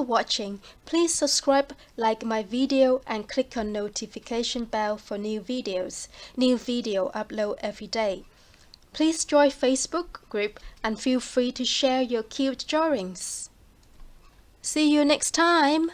watching. Please subscribe, like my video, and click on notification bell for new videos. New video upload every day. Please join Facebook group and feel free to share your cute drawings. See you next time.